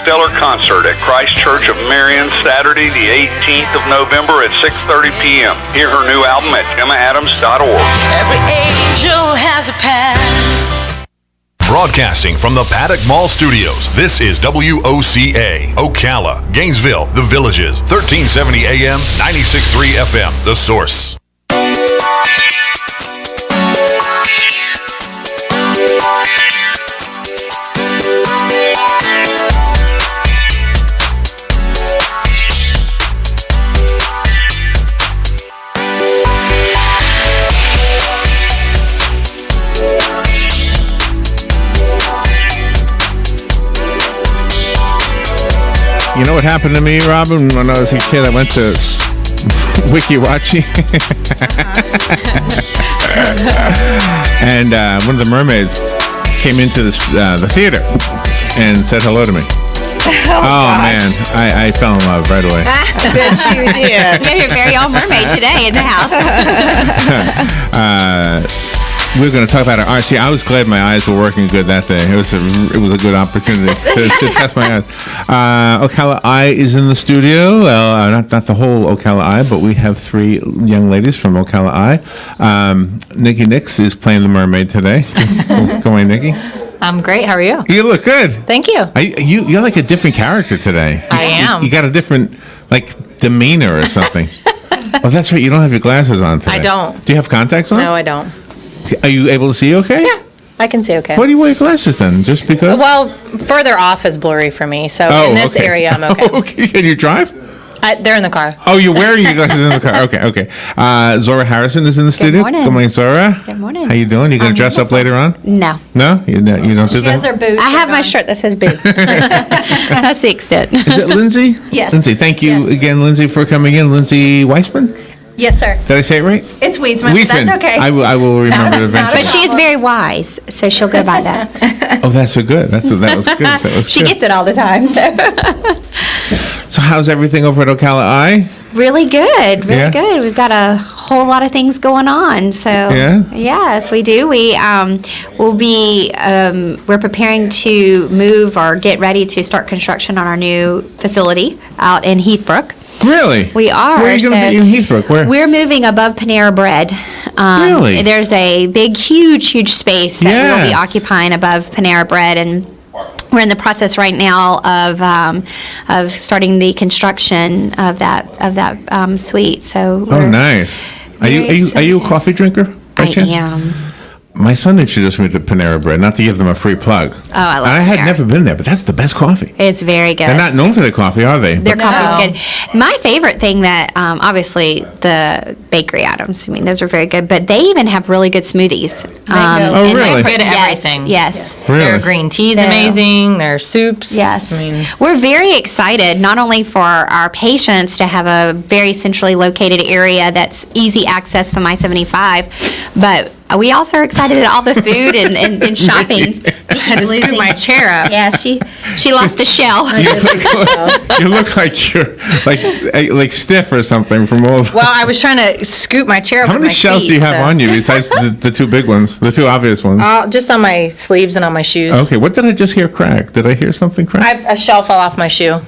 stellar concert at Christ Church of Marion Saturday, the 18th of November at 6:30 p.m. Hear her new album at emmaadams.org. Every angel has a past. Broadcasting from the Paddock Mall Studios, this is WOCA, Ocala, Gainesville, The Villages, 1370 AM, 96.3 FM, The Source. You know what happened to me, Robin, when I was a kid? I went to Wikiwachi. And one of the mermaids came into the theater and said hello to me. Oh man, I fell in love right away. I bet you did. You have your very own mermaid today in the house. We're going to talk about our art. See, I was glad my eyes were working good that day. It was a good opportunity to test my eyes. Ocala Eye is in the studio. Not the whole Ocala Eye, but we have three young ladies from Ocala Eye. Nikki Nix is playing the mermaid today. Go on, Nikki. I'm great. How are you? You look good. Thank you. You're like a different character today. I am. You got a different demeanor or something. Oh, that's right. You don't have your glasses on today. I don't. Do you have contacts on? No, I don't. Are you able to see okay? Yeah, I can see okay. Why do you wear glasses then? Just because? Well, further off is blurry for me, so in this area I'm okay. Okay. Can you drive? They're in the car. Oh, you're wearing your glasses in the car. Okay. Zora Harrison is in the studio. morning. Good morning, Zora. Good morning. How you doing? You going to dress up later on? No. No? You don't do that? She has her boots. I have my shirt that says boo. That's the extent. Is it Lindsay? Yes. Lindsay, thank you Yes. again, Lindsay, for coming in. Lindsay Weissman? Yes, sir. Did I say it right? It's Wiesman. Weissman. That's okay. I will remember it eventually. But she is very wise, so she'll go by that. Oh, that's so good. That was good. That was She good. gets it all the time. So how's everything over at Ocala Eye? Really good. Really Yeah? good. We've got a whole lot of things going on. So Yeah? yes, we do. We will be we're preparing to move or get ready to start construction on our new facility out in Heathbrook. Really? We are. Where are you going to be in Heathbrook? Where? We're moving above Panera Bread. Really? There's a big, huge space that we'll be Yes. occupying above Panera Bread, and we're in the process right now of starting the construction of that suite. So Oh, nice. Are you a coffee drinker? By I chance? am. My son introduced me to Panera Bread, not to give them a free plug. Oh, I love I had Panera. never been there, but that's the best coffee. It's very good. They're not known for their coffee, are they? Their But- coffee is good. My favorite thing that, obviously, the bakery items. I mean, those are very good. But they even have really good smoothies. Oh, and really? They're good at yes, everything. Yes. Really? Their green tea's So- amazing. Their soups. Yes. I mean, We're very excited, not only for our patients to have a very centrally located area that's easy access from I-75, but we also are excited at all the food and shopping. I had to scoot my chair up. Yeah, she lost a shell. You look like you're like stiff or something from all. Well, I was trying to scoot my chair up How with many my shells feet, do you have so- on you besides the two big ones, the two obvious ones? Just on my sleeves and on my shoes. Okay, what did I just hear crack? Did I hear something crack? A shell fell off my shoe.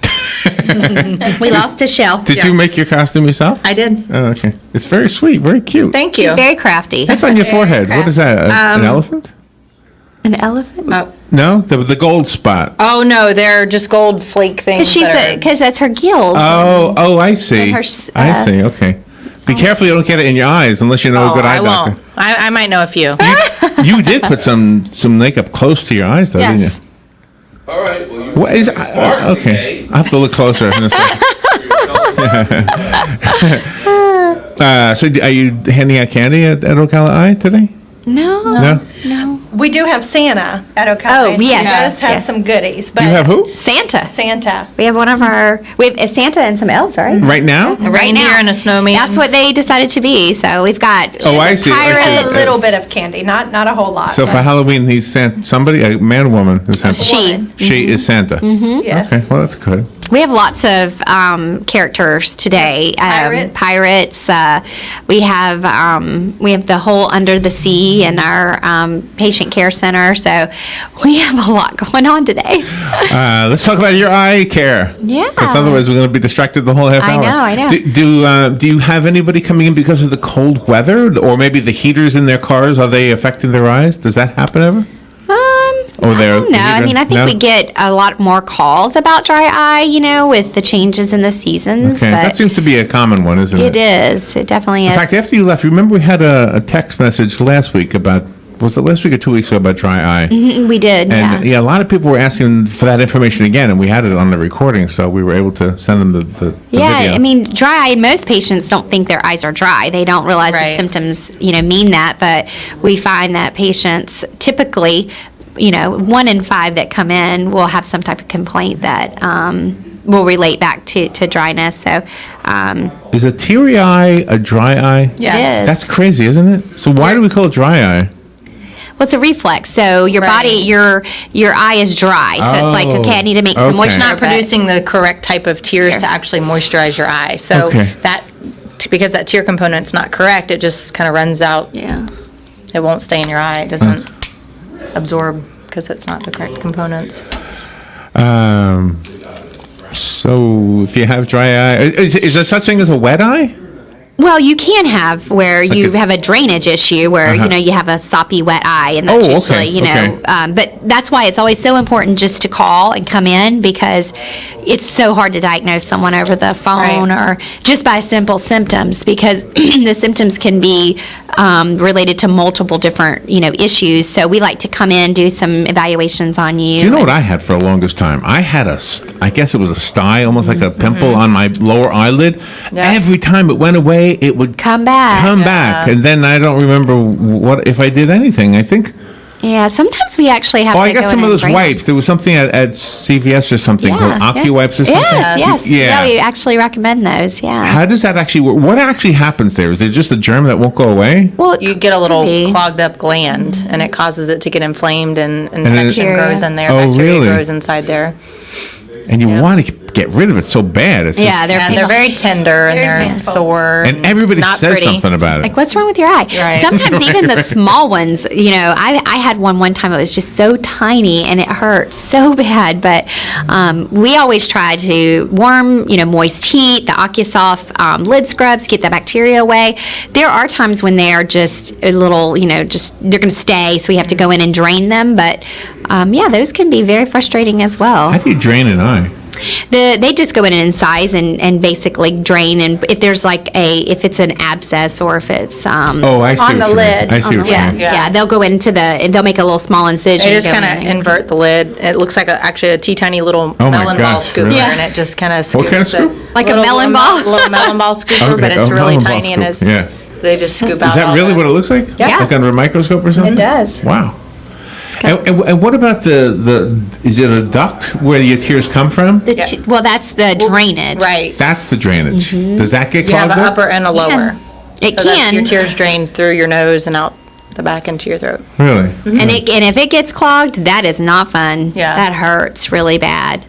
We lost a shell. Did you make your costume yourself? I did. Oh, okay. It's very sweet, very cute. Thank you. She's very crafty. What's on your forehead? What is that? An elephant? An elephant? No, the gold spot. Oh no, they're just gold flake things. Because that's her gills. Oh, I see. And her I see. Okay. Be careful you don't get it in your eyes unless you know a good eye I doctor. won't. I might know a few. You did put some makeup close to your eyes, though, didn't you? Yes. All right. Well, you What is? Mark, Okay, I have to look closer in a second. So, are you handing out candy at Ocala Eye today? No. No. We do have Santa at Ocala. Oh, and yes, He does have yes. some goodies. But You have who? Santa. Santa. We have we have a Santa and some elves, right? Right now? A reindeer and a snowman. That's what they decided to be. So we've got Oh, I see. pirate. Okay. A little bit of candy, not a whole lot. So for but Halloween, he's Santa. Somebody, a man or woman, is Santa. She. She is Santa. yes. Okay, well that's good. We have lots of characters today. Pirates. We have the whole Under the Sea in our patient care center. So we have a lot going on today. Let's talk about your eye care. Yeah. Because otherwise we're going to be distracted the whole half hour. I know. Do you have anybody coming in because of the cold weather, or maybe the heaters in their cars? Are they affecting their eyes? Does that happen ever? I don't know. I mean, I think we get a lot more calls about dry eye, with the changes in the seasons. Okay, but that seems to be a common one, isn't it? It is. It definitely is. In fact, after you left, remember we had a text message last week about, was it last week or 2 weeks ago, about dry eye? We did, And a lot of people were asking for that information again, and we had it on the recording, so we were able to send them the video. I mean, dry eye, most patients don't think their eyes are dry. They don't realize the symptoms, mean that, but we find that patients typically, 1 in 5 that come in will have some type of complaint that will relate back to dryness. So, is a teary eye a dry eye? Yes. It is. That's crazy, isn't it? So why do we call it dry eye? Well, it's a reflex. So your body, your eye is dry. So it's like, okay, I need to make some moisture. It's not producing the correct type of tears to actually moisturize your eye. So because that tear component's not correct, it just kind of runs out. Yeah. It won't stay in your eye. It doesn't absorb because it's not the correct components. So if you have dry eye, is there such thing as a wet eye? Well, you can have where you have a drainage issue where, you have a soppy, wet eye, and that's usually, but that's why it's always so important just to call and come in, because it's so hard to diagnose someone over the phone or just by simple symptoms, because the symptoms can be related to multiple different, issues. So we like to come in, do some evaluations on you. Do you know what I had for the longest time? I had I guess it was a sty, almost like a pimple on my lower eyelid. Yeah. Every time it went away, it would come back. And then I don't remember what if I did anything. I think. Yeah, sometimes we actually have to I got go some in of and those drain wipes. There was something at CVS or something called OcuWipes or something. Yes. Yeah, we actually recommend those, How does that actually work? What actually happens there? Is it just a germ that won't go away? Well, you get a little clogged up gland, and it causes it to get inflamed, and infection grows in there. Bacteria grows inside there. And you want to get rid of it so bad. It's they're very tender and they're sore. And everybody says something about it. Like, what's wrong with your eye? Right. Sometimes even the small ones, I had one time, it was just so tiny and it hurt so bad. But we always try to warm, moist heat, the OcuSoft lid scrubs, get the bacteria away. There are times when they are just a little, they're going to stay, so we have to go in and drain them. But those can be very frustrating as well. How do you drain an eye? They just go in and incise and basically drain, and if there's if it's an abscess or if it's on the lid. I see what you're saying. Yeah, they'll go into they'll make a little small incision. They just kind of invert the lid. It looks like actually a teeny little melon ball scooper, and it just kind of scoops. What kind of scoop? Like a melon ball? Little melon ball scooper, but it's really tiny and they just scoop out. Is that really what it looks like? Yeah. Like under a microscope or something? It does. Wow. And what about is it a duct where your tears come from? Well, that's the drainage. Right. That's the drainage. Mm-hmm. Does that get clogged? You have an upper and a lower. It so can. Your tears drain through your nose and out the back into your throat. Really? Mm-hmm. And if it gets clogged, that is not fun. Yeah. That hurts really bad.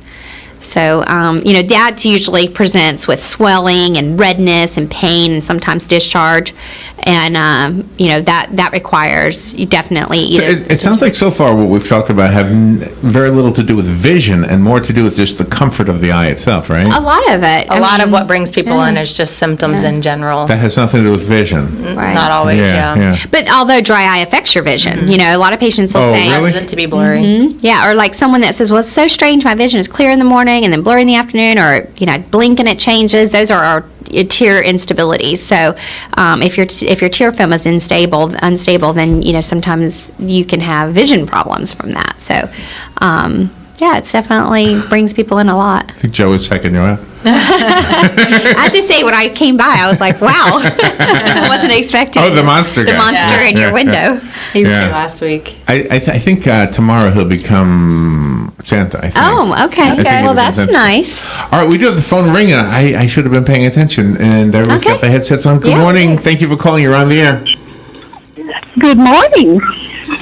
So, that usually presents with swelling and redness and pain and sometimes discharge. And, that requires you definitely either. So it sounds like so far what we've talked about have very little to do with vision and more to do with just the comfort of the eye itself, right? A lot of it. A lot of what brings people in is just symptoms in general. That has nothing to do with vision. Right. Not always, yeah. But although dry eye affects your vision, a lot of patients will say. Really? Causes it to be blurry. Mm-hmm. Yeah, or like someone that says, well, it's so strange, my vision is clear in the morning and then blurry in the afternoon, or, blink and it changes. Those are our tear instabilities. So if your tear film is unstable, then sometimes you can have vision problems from that. So it definitely brings people in a lot. I think Joe was checking you out. I have to say, when I came by, I was like, wow, I wasn't expecting the monster guy. The monster in your window. He was here last week. I think tomorrow he'll become Santa, I think. Oh, okay. Well, that's nice. All right, we do have the phone ringing. I should have been paying attention, and everyone's got the headsets on. Good morning. Thank you for calling. You're on the air. Good morning.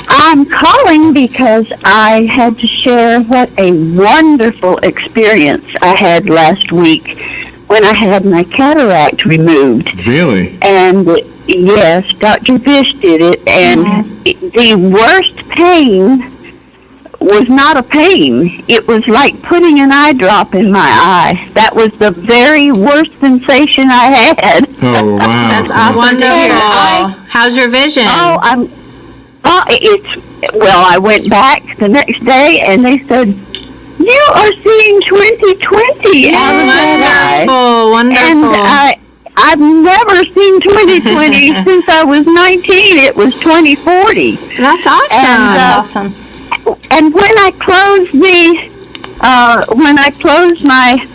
I'm calling because I had to share what a wonderful experience I had last week when I had my cataract removed. Really? And yes, Dr. Bish did it, and the worst pain was not a pain. It was like putting an eye drop in my eye. That was the very worst sensation I had. Oh, wow. That's awesome to hear. How's your vision? I went back the next day and they said, you are seeing 20/20 out of that eye. Wonderful. And I've never seen 20/20 since I was 19. It was 20/40. That's awesome. And when I closed my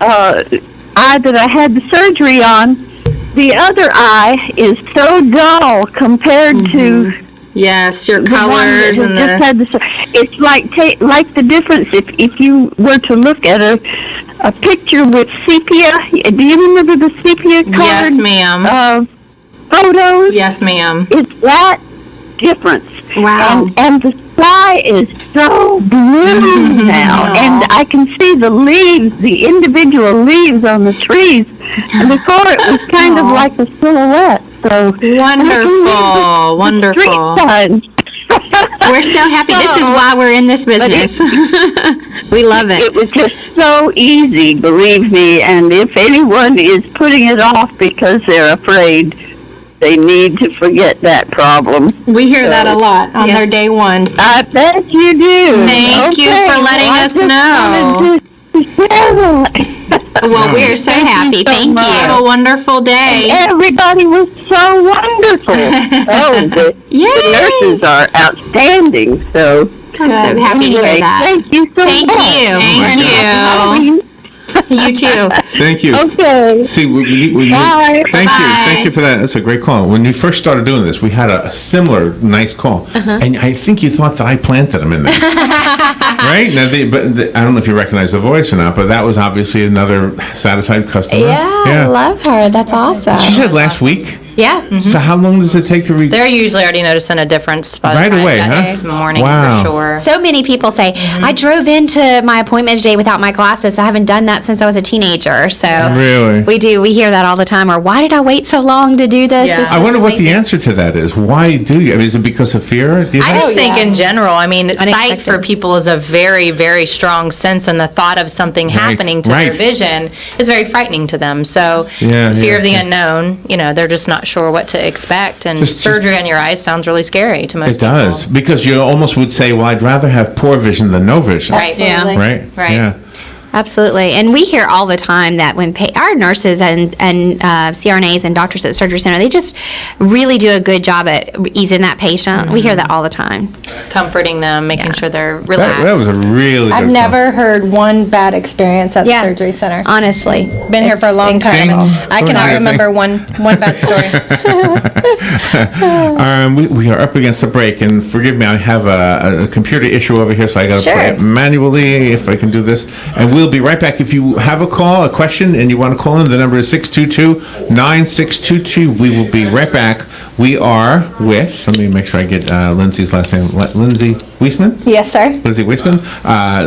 eye that I had the surgery on, the other eye is so dull compared to yes, your the one colors that and just had it's like the difference if you were to look at a picture with sepia. Do you remember the sepia colored? Yes, ma'am. Photos. Yes, ma'am. It's that difference. Wow. And the sky is so blue now, and I can see the leaves, the individual leaves on the trees. And before it was kind of like a silhouette. So wonderful. We're so happy. This is why we're in this business. We love it. It was just so easy, believe me. And if anyone is putting it off because they're afraid, they need to forget that problem. We hear that a lot on their day one. I bet you do. Thank you for letting us know. Well, we're so happy. Thank you. Have a wonderful day. And everybody was so wonderful. The nurses are outstanding. So I'm so happy to hear that. Thank you so much. Thank you. You too. Thank you. Okay. See, Bye. Thank you for that. That's a great call. When we first started doing this, we had a similar nice call, and I think you thought that I planted them in there, right? Now, I don't know if you recognize the voice or not, but that was obviously another satisfied customer. Yeah, I love her. That's awesome. She said last week. Yeah. So how long does it take to read? They're usually already noticing a difference by the Right time away, that huh? next morning Wow. for sure. So many people say, I drove into my appointment today without my glasses. I haven't done that since I was a teenager. So Really? we do. We hear that all the time. Or why did I wait so long to do this? Yeah. This I is wonder what the amazing. answer to that is. Why do you? I mean, is it because of fear? Do you I think? just think in general, I mean, sight Unexpected. for people is a very, very strong sense, and the thought of something happening to their Right. vision is very frightening to them. So Yeah, the fear yeah, of the yeah. unknown, they're just not sure what to expect, and surgery on your eyes sounds really scary to most It does, people. because you almost would say, well, I'd rather have poor vision than no vision. Right, yeah. Right? Right. Yeah. Absolutely. And we hear all the time that when our nurses and CRNAs and doctors at the surgery center, they just really do a good job at easing that patient. We hear that all the time. Comforting them, making sure they're relaxed. That was a really good I've call. never heard one bad experience at the surgery center. Honestly. Been here for a long time. Ding. I cannot remember one bad story. We are up against the break, and forgive me, I have a computer issue over here, so I got to Sure. play it manually if I can do this. And we'll be right back. If you have a call, a question, and you want to call in, the number is 622-9622. We will be right back. We are with, let me make sure I get Lindsay's last name, Lindsay Weisman? Yes, sir. Lindsay Weisman,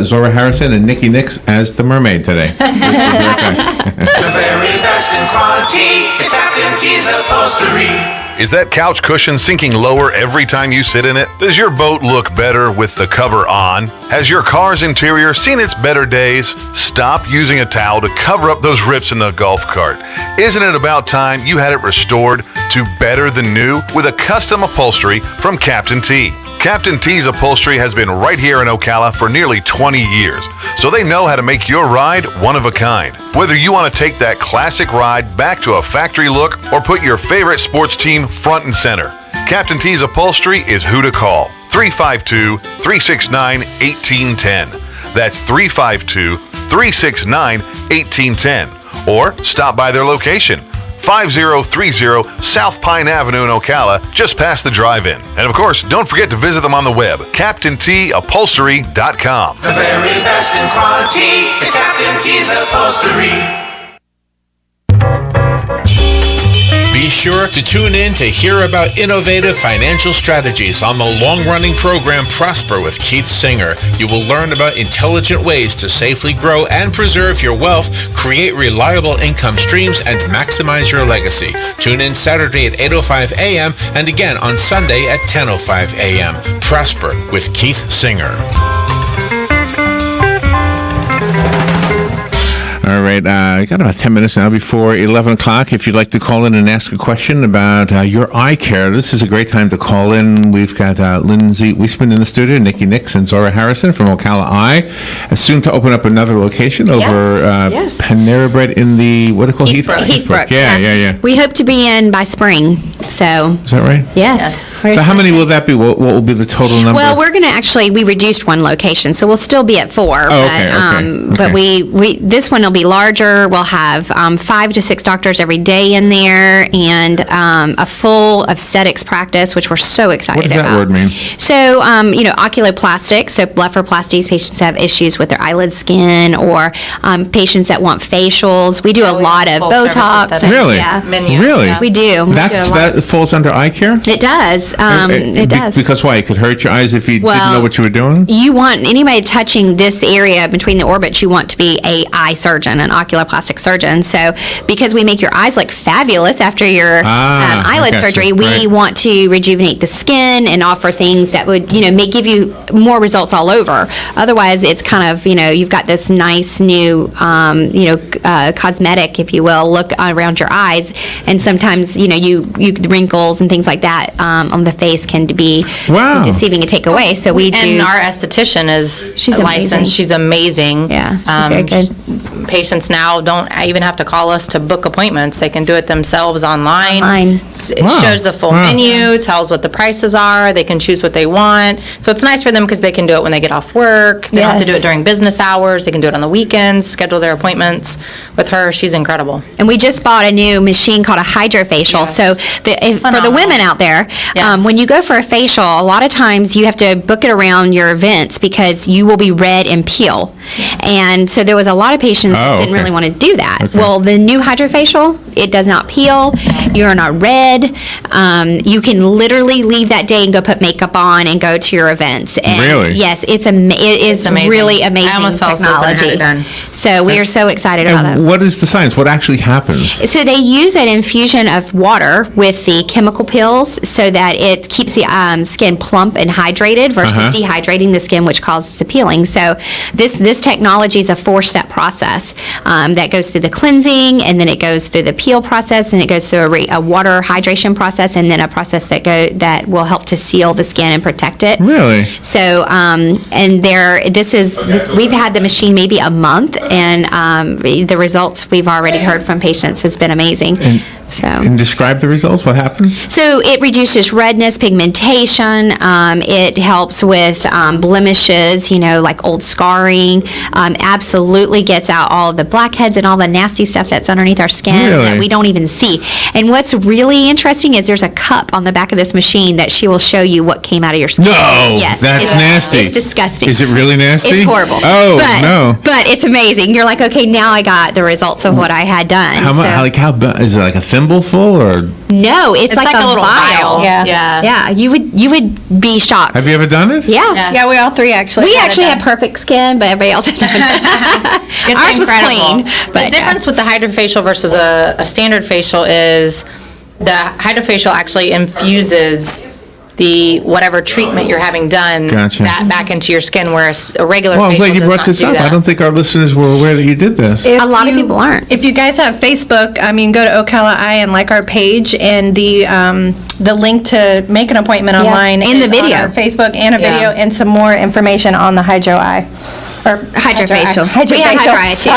Zora Harrison, and Nikki Nix as the mermaid today. We'll be right back. The very best in quality is Captain T's upholstery. Is that couch cushion sinking lower every time you sit in it? Does your boat look better with the cover on? Has your car's interior seen its better days? Stop using a towel to cover up those rips in the golf cart. Isn't it about time you had it restored to better than new with a custom upholstery from Captain T? Captain T's Upholstery has been right here in Ocala for nearly 20 years, so they know how to make your ride one of a kind. Whether you want to take that classic ride back to a factory look or put your favorite sports team front and center, Captain T's Upholstery is who to call. 352-369-1810. That's 352-369-1810. Or stop by their location, 5030 South Pine Avenue in Ocala, just past the drive-in. And of course, don't forget to visit them on the web, CaptainTUpholstery.com. The very best in quality is Captain T's upholstery. Be sure to tune in to hear about innovative financial strategies on the long-running program Prosper with Keith Singer. You will learn about intelligent ways to safely grow and preserve your wealth, create reliable income streams, and maximize your legacy. Tune in Saturday at 8:05 a.m. and again on Sunday at 10:05 a.m. Prosper with Keith Singer. All right, I got about 10 minutes now before 11 o'clock. If you'd like to call in and ask a question about your eye care, this is a great time to call in. We've got Lindsay Weisman in the studio, Nikki Nix, and Zora Harrison from Ocala Eye. Soon to open up another location over Panera Bread in the, what do you call it? Heathbrook. Yeah. We hope to be in by spring. So is that right? Yes. So how many will that be? What will be the total number? Well, we're going to we reduced one location, so we'll still be at 4. But we this one will be larger. We'll have 5 to 6 doctors every day in there, and a full aesthetics practice, which we're so excited about. What does that word mean? So, oculoplastic, so blepharoplasties, patients have issues with their eyelid skin, or patients that want facials. We do a lot of Botox. Really? Yeah. Really? We do. That falls under eye care? It does. It does. Because why? It could hurt your eyes if you didn't know what you were doing? You want anybody touching this area between the orbits, you want to be a eye surgeon, an oculoplastic surgeon. So because we make your eyes look fabulous after your eyelid surgery, we want to rejuvenate the skin and offer things that would, may give you more results all over. Otherwise, it's kind of, you've got this nice new, cosmetic, if you will, look around your eyes. And sometimes, the wrinkles and things like that on the face can be deceiving and take away. So we do. And our esthetician is licensed. She's amazing. Yeah, she's very good. Patients now don't even have to call us to book appointments. They can do it themselves online. It shows the full menu, tells what the prices are. They can choose what they want. So it's nice for them because they can do it when they get off work. They don't have to do it during business hours. They can do it on the weekends, schedule their appointments with her. She's incredible. And we just bought a new machine called a hydrofacial. So for the women out there, when you go for a facial, a lot of times you have to book it around your events because you will be red and peel. And so there was a lot of patients that didn't really want to do that. Well, the new hydrofacial, it does not peel. You're not red. You can literally leave that day and go put makeup on and go to your events. And really? Yes, it is amazing. Really amazing I almost technology. So we are so excited about that. What is the science? What actually happens? So they use an infusion of water with the chemical peels so that it keeps the skin plump and hydrated versus dehydrating the skin, which causes the peeling. So this technology is a 4-step process that goes through the cleansing, and then it goes through the peel process, and it goes through a water hydration process, and then a process that will help to seal the skin and protect it. Really? So we've had the machine maybe a month, and the results we've already heard from patients has been amazing. And describe the results. What happens? So it reduces redness, pigmentation. It helps with blemishes, like old scarring. Absolutely gets out all of the blackheads and all the nasty stuff that's underneath our skin that we don't even see. And what's really interesting is there's a cup on the back of this machine that she will show you what came out of your skin. No, yes, that's nasty. It's disgusting. Is it really nasty? It's horrible. Oh, no. But it's amazing. You're like, okay, now I got the results of what I had done. How is it like a thimble full or? No, it's like a little vial. Yeah. You would be shocked. Have you ever done it? Yeah. Yeah, we all three actually. We actually had perfect skin, but everybody else had ours was clean. But the difference with the hydrofacial versus a standard facial is the hydrofacial actually infuses the whatever treatment you're having done that back into your skin, whereas a regular facial I'm glad you does brought not this do up. that. I don't think our listeners were aware that you did this. A lot of people aren't. If you guys have Facebook, go to Ocala Eye and like our page, and the link to make an appointment online and is the video. on our Facebook, and a video and some more information on the Hydro Eye. Or hydrofacial. We have Hydro Eye too.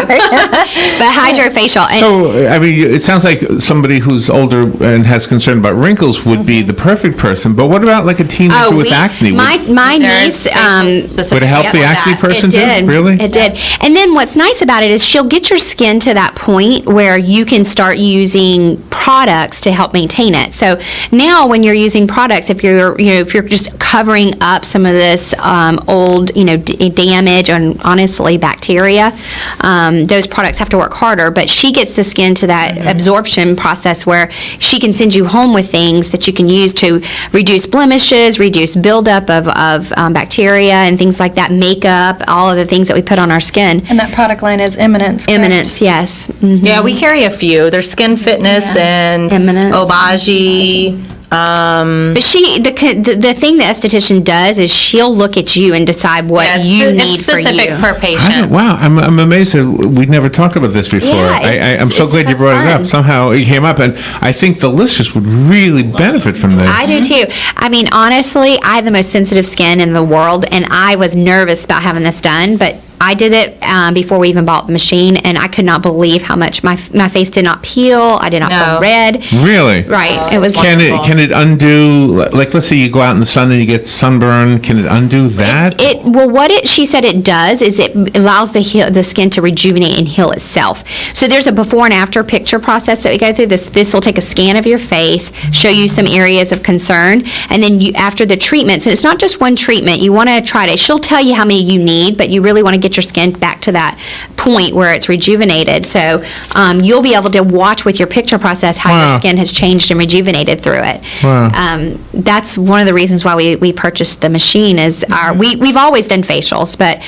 But hydrofacial. So, it sounds like somebody who's older and has concern about wrinkles would be the perfect person. But what about like a teenager with acne? My niece. Would it help the acne person too? Really? It did. And then what's nice about it is she'll get your skin to that point where you can start using products to help maintain it. So now when you're using products, if you're just covering up some of this old damage and honestly bacteria. Those products have to work harder, but she gets the skin to that absorption process where she can send you home with things that you can use to reduce blemishes, reduce buildup of bacteria and things like that, makeup, all of the things that we put on our skin. And that product line is Eminence, correct? Eminence, yes. Yeah, we carry a few. There's Skin Fitness and Eminence. Obagi. But the thing the esthetician does is she'll look at you and decide what you need for you. It's specific per patient. Wow, I'm amazed that we'd never talked about this before. Yeah, I'm so glad you brought it up. fun. Somehow it came up, and I think the listeners would really benefit from this. I do too. I mean, honestly, I have the most sensitive skin in the world, and I was nervous about having this done, but I did it before we even bought the machine, and I could not believe how much my face did not peel. I did not feel red. Really? Right. It was Can it undo, like, let's say you go out in the sun and you get sunburn, can it undo that? She said it does is it allows the skin to rejuvenate and heal itself. So there's a before and after picture process that we go through. This will take a scan of your face, show you some areas of concern, and then after the treatments, and it's not just one treatment, you want to try to, she'll tell you how many you need, but you really want to get your skin back to that point where it's rejuvenated. So you'll be able to watch with your picture process how your skin has changed and rejuvenated through it. That's one of the reasons why we purchased the machine is we've always done facials, but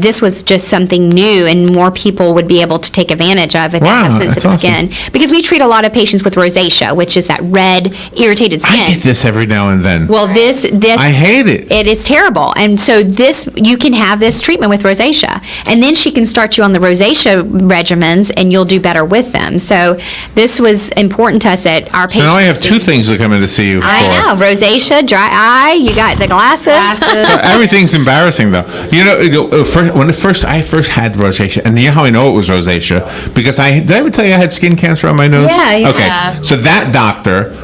this was just something new and more people would be able to take advantage of if they have sensitive skin. Because we treat a lot of patients with rosacea, which is that red, irritated skin. I get this every now and then. Well, this I hate it. It is terrible. And so you can have this treatment with rosacea. And then she can start you on the rosacea regimens and you'll do better with them. So this was important to us that our patients. So now I have two things to come in to see you for. I know, rosacea, dry eye, you got the glasses. So everything's embarrassing though. You know, when I first had rosacea, and you know how I know it was rosacea? Because did I ever tell you I had skin cancer on my nose? Yeah. Okay, so that doctor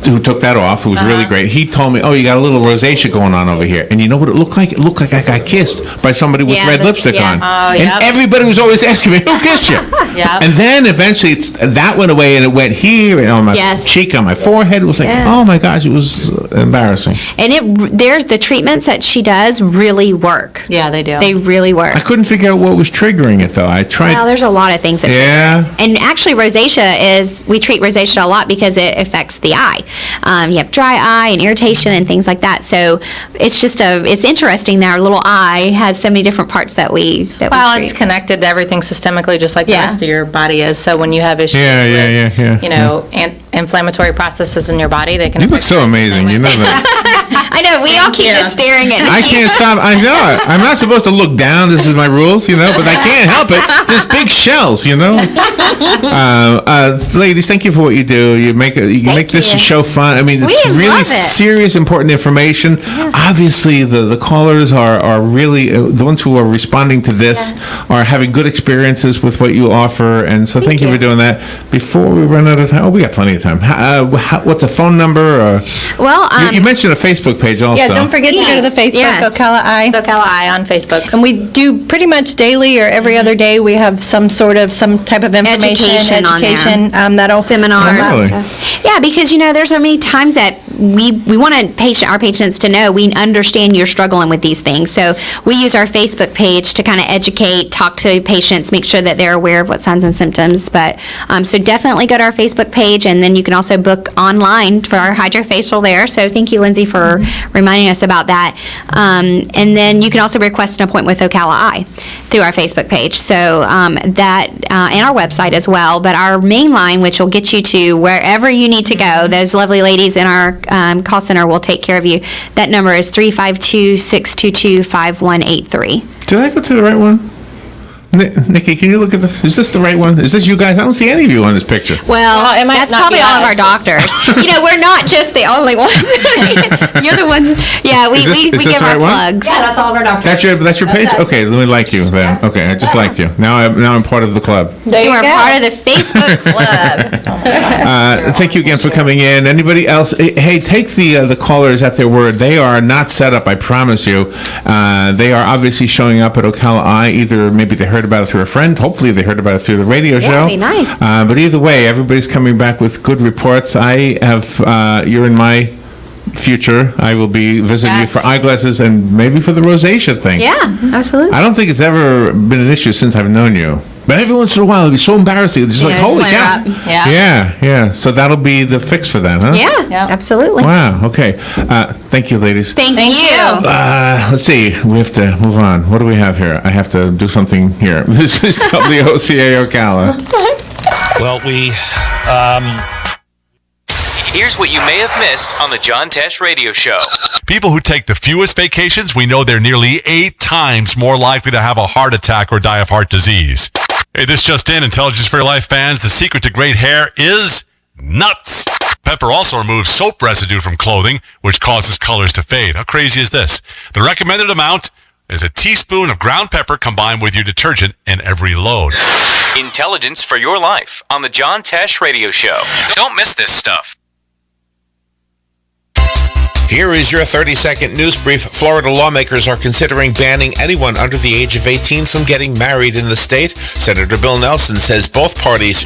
who took that off, who was really great, he told me, oh, you got a little rosacea going on over here. And you know what it looked like? It looked like I got kissed by somebody with red lipstick on. Oh, and everybody was always asking me, who kissed you? And then eventually that went away and it went here and on my cheek, on my forehead. It was like, oh my gosh, it was embarrassing. And there's the treatments that she does really work. Yeah, they do. They really work. I couldn't figure out what was triggering it though. I tried. Well, there's a lot of things that trigger it. And actually rosacea we treat rosacea a lot because it affects the eye. You have dry eye and irritation and things like that. So it's just it's interesting that our little eye has so many different parts that we treat. It's connected to everything systemically, just like the rest of your body is. So when you have issues with, inflammatory processes in your body, they can. You look so amazing. You know that. I know. We all keep just staring at. I can't stop. I know. I'm not supposed to look down. This is my rules, but I can't help it. There's big shells, ladies, thank you for what you do. You make this show fun. I mean, it's really serious, important information. Yeah. Obviously, the callers are really the ones who are responding to this are having good experiences with what you offer, and so thank you for doing that. Before we run out of time, we got plenty of time. What's a phone number? You mentioned a Facebook page also. Yeah, don't forget to go to the Facebook Ocala Eye. Ocala Eye on Facebook, and we do pretty much daily or every other day. We have some type of information, education that'll seminars. Really? Yeah, because there's so many times that we want our patients to know we understand you're struggling with these things. So we use our Facebook page to kind of educate, talk to patients, make sure that they're aware of what signs and symptoms. But so definitely go to our Facebook page, and then you can also book online for our hydrofacial there. So thank you, Lindsay, for reminding us about that. And then you can also request an appointment with Ocala Eye through our Facebook page. So that and our website as well. But our main line, which will get you to wherever you need to go, those lovely ladies in our call center will take care of you. That number is 352-622-5183. Did I go to the right one? Nikki, can you look at this? Is this the right one? Is this you guys? I don't see any of you on this picture. Well, that's probably all of our doctors. We're not just the only ones. You're the ones. Yeah, we give our plugs. Yeah, that's all of our doctors. That's your page? Okay, let me like you then. Okay, I just liked you. Now I'm part of the club. You are part of the Facebook club. Thank you again for coming in. Anybody else? Hey, take the callers at their word. They are not set up, I promise you. They are obviously showing up at Ocala Eye. Either maybe they heard about it through a friend. Hopefully they heard about it through the radio show. That'd be nice. But either way, everybody's coming back with good reports. I have, you're in my future, I will be visiting Yes. you for eyeglasses and maybe for the rosacea thing. Yeah, absolutely. I don't think it's ever been an issue since I've known you. But every once in a while, it'd be so embarrassing. It's just like, Yeah, holy flare cow. up. Yeah. So that'll be the fix for that, huh? Yeah, absolutely. Wow, okay. Thank you, ladies. Thank you. Let's see. We have to move on. What do we have here? I have to do something here. This is WOCA Ocala. Well, here's what you may have missed on the John Tesh Radio Show. People who take the fewest vacations, we know they're nearly 8 times more likely to have a heart attack or die of heart disease. Hey, this just in, Intelligence for Your Life fans, the secret to great hair is nuts. Pepper also removes soap residue from clothing, which causes colors to fade. How crazy is this? The recommended amount is a teaspoon of ground pepper combined with your detergent in every load. Intelligence for Your Life on the John Tesh Radio Show. Don't miss this stuff. Here is your 30-second news brief. Florida lawmakers are considering banning anyone under the age of 18 from getting married in the state. Senator Bill Nelson says both parties